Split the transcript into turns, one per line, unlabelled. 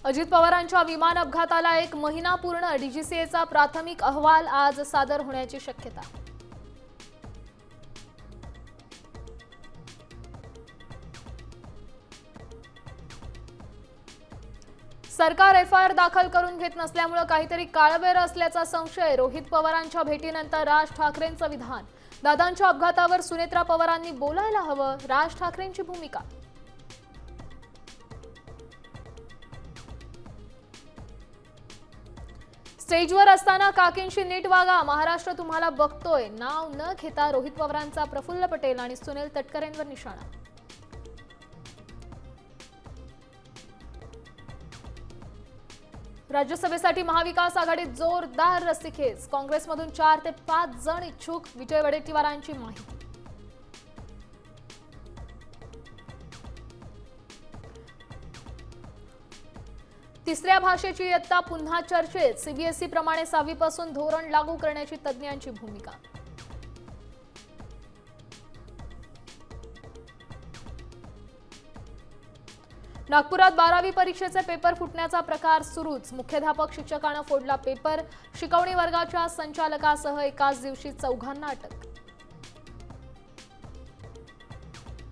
अजित पवारांच्या विमान अपघाताला 1 महिना पूर्ण डीजीसीएचा प्राथमिक अहवाल आज सादर होण्याची शक्यता। सरकार एफआयआर दाखल करून घेत नसल्यामुळे काहीतरी काळबेर असल्याचा संशय। रोहित पवारांच्या भेटीनंतर राज ठाकरेंचं विधान। दादांच्या अपघातावर सुनेत्रा पवारांनी बोलायला हवं, राज ठाकरेंची भूमिका। स्टेजवर असताना काकींशी नीट वागा, महाराष्ट्र तुम्हाला बघतोय। नाव न घेता रोहित पवारांचा प्रफुल्ल पटेल आणि सुनील तटकरेंवर निशाणा। राज्यसभेसाठी महाविकास आघाडीत जोरदार रस्सीखेच। काँग्रेसमधून 4 ते 5 जण इच्छुक, विजय वडेट्टीवारांची माहिती। तिसऱ्या भाषेची इयत्ता पुन्हा चर्चेत। सीबीएसई प्रमाणे 6वी पासून धोरण लागू करण्याची तज्ज्ञांची भूमिका। नागपुरात 12वी परीक्षेचे पेपर फुटण्याचा प्रकार सुरूच। मुख्याध्यापक शिक्षकांना फोडला पेपर। शिकवणी वर्गाच्या संचालकासह एकाच दिवशी 4घांना अटक।